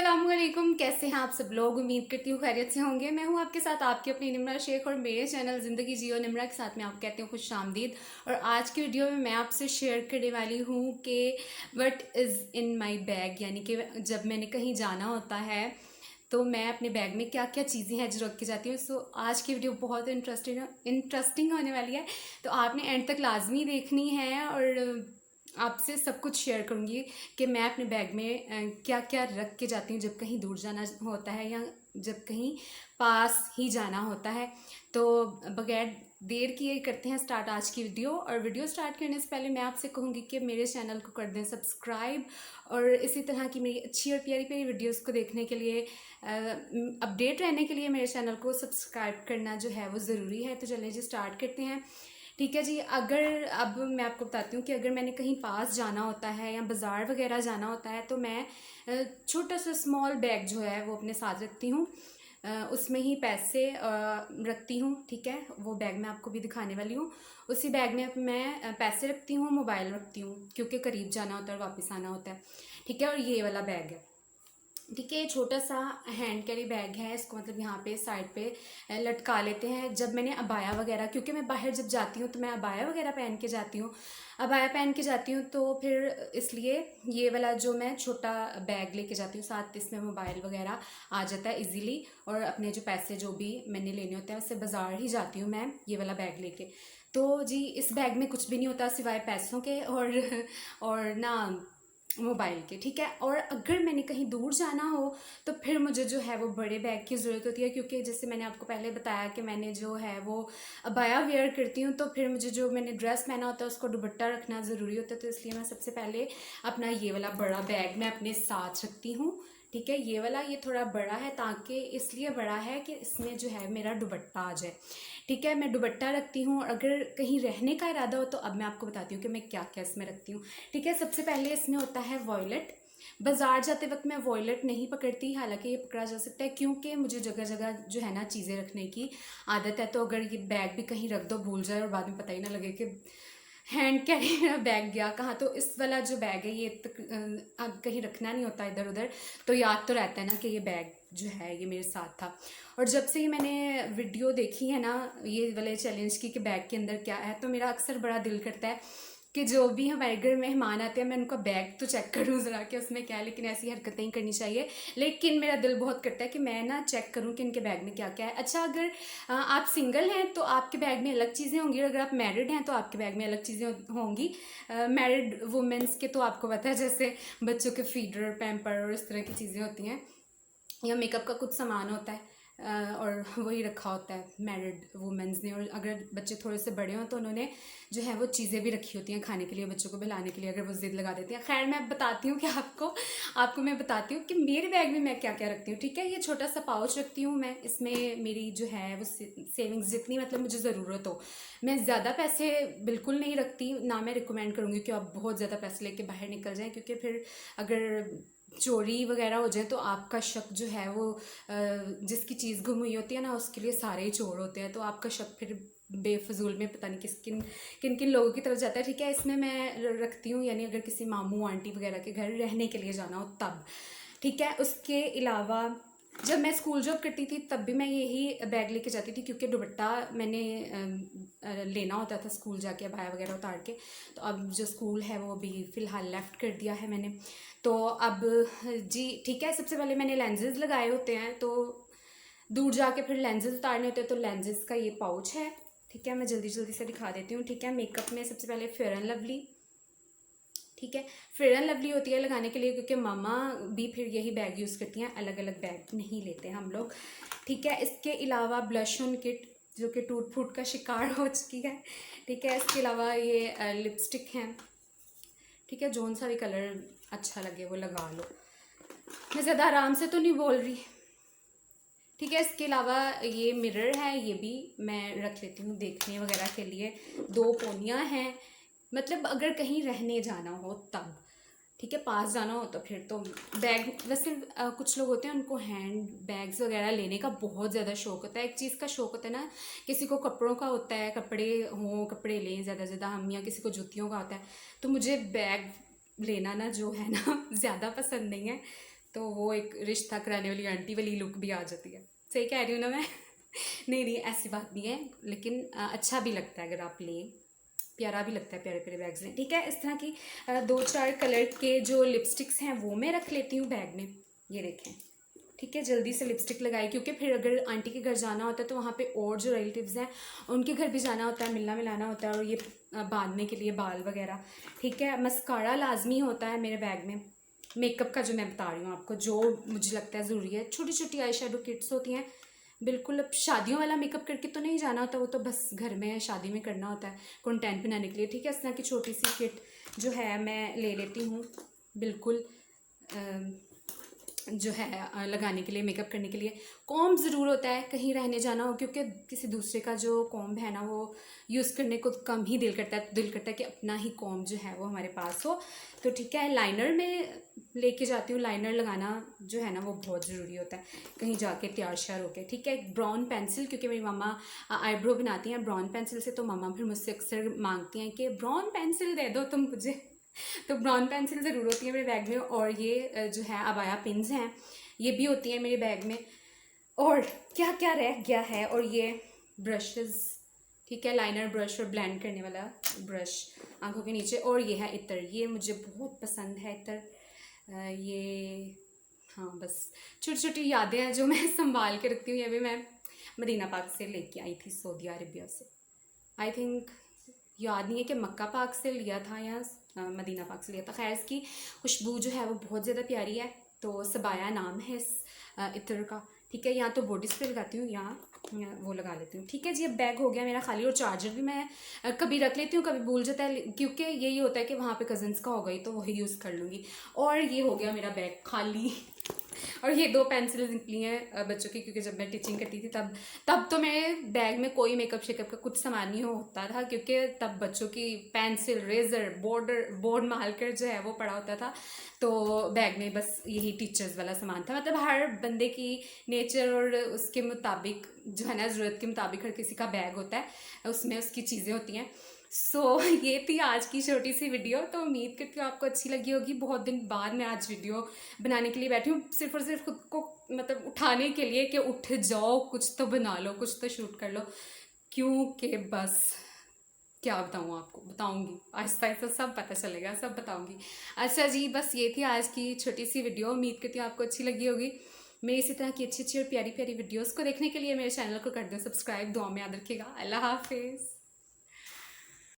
अस्सलामुअलैकुम। कैसे हैं आप सब लोग? उम्मीद करती हूँ खैरियत से होंगे। मैं हूँ आपके साथ आपकी अपनी निम्रा शेख और मेरे चैनल ज़िंदगी जियो निम्रा के साथ मैं आपको कहती हूँ खुशामदीद। और आज की वीडियो में मैं आपसे शेयर करने वाली हूँ कि what is in my bag, यानी कि जब मैंने कहीं जाना होता है तो मैं अपने बैग में क्या क्या चीज़ें हैं जो रख के जाती हूँ। सो आज की वीडियो बहुत इंटरेस्टिंग होने वाली है, तो आपने एंड तक लाजमी देखनी है। और आपसे सब कुछ शेयर करूँगी कि मैं अपने बैग में क्या क्या रख के जाती हूँ जब कहीं दूर जाना होता है या जब कहीं पास ही जाना होता है। तो बगैर देर किए करते हैं स्टार्ट आज की वीडियो। और वीडियो स्टार्ट करने से पहले मैं आपसे कहूँगी कि मेरे चैनल को कर दें सब्सक्राइब, और इसी तरह की मेरी अच्छी और प्यारी प्यारी वीडियोस को देखने के लिए, अपडेट रहने के लिए मेरे चैनल को सब्सक्राइब करना जो है वो ज़रूरी है। तो चलिए जी स्टार्ट करते हैं। ठीक है जी। अगर अब मैं आपको बताती हूँ कि अगर मैंने कहीं पास जाना होता है या बाज़ार वगैरह जाना होता है तो मैं छोटा सा स्मॉल बैग जो है वो अपने साथ रखती हूँ। उसमें ही पैसे रखती हूँ। ठीक है, वो बैग मैं आपको भी दिखाने वाली हूँ। उसी बैग में मैं पैसे रखती हूँ, मोबाइल रखती हूँ क्योंकि करीब जाना होता है और वापस आना होता है। ठीक है, और ये वाला बैग है। ठीक है, छोटा सा हैंड कैरी बैग है। इसको मतलब यहाँ पे साइड पे लटका लेते हैं। जब मैंने अबाया वगैरह, क्योंकि मैं बाहर जब जाती हूँ तो मैं अबाया वगैरह पहन के जाती हूँ, अबाया पहन के जाती हूँ, तो फिर इसलिए ये वाला जो मैं छोटा बैग लेके जाती हूँ साथ, इसमें मोबाइल वगैरह आ जाता है इजीली। और अपने जो पैसे जो भी मैंने लेने होते हैं उससे बाज़ार ही जाती हूँ मैं ये वाला बैग लेके। तो जी इस बैग में कुछ भी नहीं होता सिवाय पैसों के और ना मोबाइल के। ठीक है, और अगर मैंने कहीं दूर जाना हो तो फिर मुझे जो है वो बड़े बैग की ज़रूरत होती है, क्योंकि जैसे मैंने आपको पहले बताया कि मैंने जो है वो अबाया वेयर करती हूँ, तो फिर मुझे जो मैंने ड्रेस पहना होता है उसको दुपट्टा रखना ज़रूरी होता है। तो इसलिए मैं सबसे पहले अपना ये वाला बड़ा बैग मैं अपने साथ रखती हूँ। ठीक है, ये वाला ये थोड़ा बड़ा है, ताकि इसलिए बड़ा है कि इसमें जो है मेरा दुपट्टा आ जाए। ठीक है, मैं दुपट्टा रखती हूँ। और अगर कहीं रहने का इरादा हो तो अब मैं आपको बताती हूँ कि मैं क्या क्या इसमें रखती हूँ। ठीक है, सबसे पहले इसमें होता है वॉयलेट। बाजार जाते वक्त मैं वॉयलेट नहीं पकड़ती, हालांकि ये पकड़ा जा सकता है क्योंकि मुझे जगह जगह जो है ना चीज़ें रखने की आदत है। तो अगर ये बैग भी कहीं रख दो भूल जाए और बाद में पता ही ना लगे कि हैंड कैरी मेरा बैग गया कहाँ, तो इस वाला जो बैग है ये अब कहीं रखना नहीं होता इधर उधर, तो याद तो रहता है ना कि ये बैग जो है ये मेरे साथ था। और जब से ही मैंने वीडियो देखी है ना ये वाले चैलेंज की कि बैग के अंदर क्या है, तो मेरा अक्सर बड़ा दिल करता है कि जो भी हमारे घर मेहमान आते हैं मैं उनका बैग तो चेक करूँ ज़रा कि उसमें क्या है। लेकिन ऐसी हरकतें नहीं करनी चाहिए, लेकिन मेरा दिल बहुत करता है कि मैं ना चेक करूँ कि इनके बैग में क्या क्या है। अच्छा, अगर आप सिंगल हैं तो आपके बैग में अलग चीज़ें होंगी, और अगर आप मैरिड हैं तो आपके बैग में अलग चीज़ें होंगी। मैरिड वुमेंस के तो आपको पता है, जैसे बच्चों के फीडर, पैम्पर और इस तरह की चीज़ें होती हैं, या मेकअप का कुछ सामान होता है और वही रखा होता है मैरिड वुमेंस ने। और अगर बच्चे थोड़े से बड़े हों तो उन्होंने जो है वो चीज़ें भी रखी होती हैं खाने के लिए, बच्चों को खिलाने के लिए, अगर वो जिद लगा देते हैं। खैर मैं बताती हूँ कि आपको मैं बताती हूँ कि मेरे बैग में मैं क्या क्या रखती हूँ। ठीक है, ये छोटा सा पाउच रखती हूँ मैं, इसमें मेरी जो है वो सेविंग्स जितनी मतलब मुझे ज़रूरत हो। मैं ज़्यादा पैसे बिल्कुल नहीं रखती, ना मैं रिकमेंड करूँगी कि आप बहुत ज़्यादा पैसे लेके बाहर निकल जाएँ, क्योंकि फिर अगर चोरी वगैरह हो जाए तो आपका शक जो है वो जिसकी चीज़ गुम हुई होती है ना उसके लिए सारे ही चोर होते हैं, तो आपका शक फिर बेफजूल में पता नहीं किन किन लोगों की तरफ जाता है। ठीक है, इसमें मैं रखती हूँ, यानी अगर किसी मामू आंटी वगैरह के घर रहने के लिए जाना हो तब। ठीक है, उसके अलावा जब मैं स्कूल जॉब करती थी तब भी मैं यही बैग लेके जाती थी, क्योंकि दुपट्टा मैंने लेना होता था स्कूल जाके अबाया वगैरह उतार के। तो अब जो स्कूल है वो अभी फ़िलहाल लेफ़्ट कर दिया है मैंने। तो अब जी ठीक है, सबसे पहले मैंने लेंसेज लगाए होते हैं, तो दूर जाके फिर लेंसेज उतारने होते हैं, तो लेंसेज का ये पाउच है। ठीक है, मैं जल्दी जल्दी से दिखा देती हूँ। ठीक है, मेकअप में सबसे पहले फेयर एंड लवली। ठीक है, फेयर एंड लवली होती है लगाने के लिए, क्योंकि मामा भी फिर यही बैग यूज़ करती हैं, अलग अलग बैग नहीं लेते हम लोग। ठीक है, इसके अलावा ब्लश ऑन किट जो कि टूट फूट का शिकार हो चुकी है। ठीक है, इसके अलावा ये लिपस्टिक हैं। ठीक है, जोन सा भी कलर अच्छा लगे वो लगा लो, मैं ज़्यादा आराम से तो नहीं बोल रही। ठीक है, इसके अलावा ये मिरर है, ये भी मैं रख लेती हूँ देखने वगैरह के लिए। 2 पोनियाँ हैं, मतलब अगर कहीं रहने जाना हो तब। ठीक है, पास जाना हो तो फिर तो बैग, वैसे कुछ लोग होते हैं उनको हैंड बैग्स वगैरह लेने का बहुत ज़्यादा शौक होता है। एक चीज़ का शौक होता है ना, किसी को कपड़ों का होता है, कपड़े हों कपड़े लें ज़्यादा से ज़्यादा हम, या किसी को जूतियों का होता है। तो मुझे बैग लेना ना जो है ना ज़्यादा पसंद नहीं है। तो वो एक रिश्ता कराने वाली आंटी वाली लुक भी आ जाती है। सही कह रही हूँ ना मैं? नहीं नहीं, ऐसी बात नहीं है, लेकिन अच्छा भी लगता है अगर आप लें, प्यारा भी लगता है, प्यारे प्यारे बैग्स हैं। ठीक है, इस तरह की 2-4 कलर के जो लिपस्टिक्स हैं वो मैं रख लेती हूँ बैग में। ये देखें, ठीक है, जल्दी से लिपस्टिक लगाई, क्योंकि फिर अगर आंटी के घर जाना होता है तो वहाँ पे और जो रिलेटिव्स हैं उनके घर भी जाना होता है, मिलना मिलाना होता है, और ये बांधने के लिए बाल वगैरह। ठीक है, मस्कारा लाजमी होता है मेरे बैग में। मेकअप का जो मैं बता रही हूँ आपको, जो मुझे लगता है ज़रूरी है, छोटी छोटी आई शेडो किट्स होती हैं बिल्कुल। अब शादियों वाला मेकअप करके तो नहीं जाना होता, वो तो बस घर में शादी में करना होता है कंटेंट बनाने के लिए। ठीक है, इस तरह की छोटी सी किट जो है मैं ले लेती हूँ बिल्कुल, जो है लगाने के लिए, मेकअप करने के लिए। कॉम्ब ज़रूर होता है कहीं रहने जाना हो, क्योंकि किसी दूसरे का जो कॉम्ब है ना वो यूज़ करने को कम ही दिल करता है, तो दिल करता है कि अपना ही कॉम्ब जो है वो हमारे पास हो। तो ठीक है, लाइनर में लेके जाती हूँ। लाइनर लगाना जो है ना वो बहुत ज़रूरी होता है कहीं जाके तैयार श्यार होके। ठीक है, ब्राउन पेंसिल, क्योंकि मेरी मम्मा आईब्रो बनाती हैं ब्राउन पेंसिल से, तो मम्मा फिर मुझसे अक्सर मांगती हैं कि ब्राउन पेंसिल दे दो तुम मुझे। तो ब्राउन पेंसिल ज़रूर होती है मेरे बैग में। और ये जो है अबाया पिन्स हैं, ये भी होती हैं मेरे बैग में। और क्या क्या रह गया है, और ये ब्रशेस, ठीक है, लाइनर ब्रश और ब्लेंड करने वाला ब्रश आंखों के नीचे। और ये है इत्र, ये मुझे बहुत पसंद है इत्र। ये हाँ, बस छोटी छोटी यादें हैं जो मैं संभाल के रखती हूँ। ये भी मैं मदीना पाक से लेके आई थी, सऊदी अरबिया से। आई थिंक याद नहीं है कि मक्का पाक से लिया था या मदीना पाक से लिया था। खैर, इसकी खुशबू जो है वो बहुत ज़्यादा प्यारी है। तो सबाया नाम है इस इत्र का। ठीक है, यहाँ तो बॉडी स्प्रे लगाती हूँ, यहाँ वो लगा लेती हूँ। ठीक है जी, अब बैग हो गया मेरा खाली। और चार्जर भी मैं कभी रख लेती हूँ, कभी भूल जाता है, क्योंकि यही होता है कि वहाँ पे कज़न्स का हो गई तो वही यूज़ कर लूँगी। और ये हो गया मेरा बैग खाली। और ये 2 पेंसिल्स निकली हैं बच्चों की, क्योंकि जब मैं टीचिंग करती थी तब तो मेरे बैग में कोई मेकअप शेकअप का कुछ सामान नहीं होता था, क्योंकि तब बच्चों की पेंसिल, रेजर, बोर्ड मार्कर जो है वो पड़ा होता था। तो बैग में बस यही टीचर्स वाला सामान था। मतलब हर बंदे की नेचर और उसके मुताबिक जो है ना, ज़रूरत के मुताबिक हर किसी का बैग होता है, उसमें उसकी चीज़ें होती हैं। ये थी आज की छोटी सी वीडियो। तो उम्मीद करती हूँ आपको अच्छी लगी होगी। बहुत दिन बाद मैं आज वीडियो बनाने के लिए बैठी हूँ, सिर्फ और सिर्फ खुद को मतलब उठाने के लिए कि उठ जाओ, कुछ तो बना लो, कुछ तो शूट कर लो, क्योंकि बस क्या बताऊँ आपको, बताऊँगी आहिस्ता आहिस्ता सब पता चलेगा, सब बताऊँगी। अच्छा जी, बस ये थी आज की छोटी सी वीडियो। उम्मीद करती हूँ आपको अच्छी लगी होगी। मेरी इसी तरह की अच्छी अच्छी और प्यारी प्यारी वीडियोज़ को देखने के लिए मेरे चैनल को कर दो सब्सक्राइब। दुआ में याद रखिएगा। अल्लाह हाफिज़।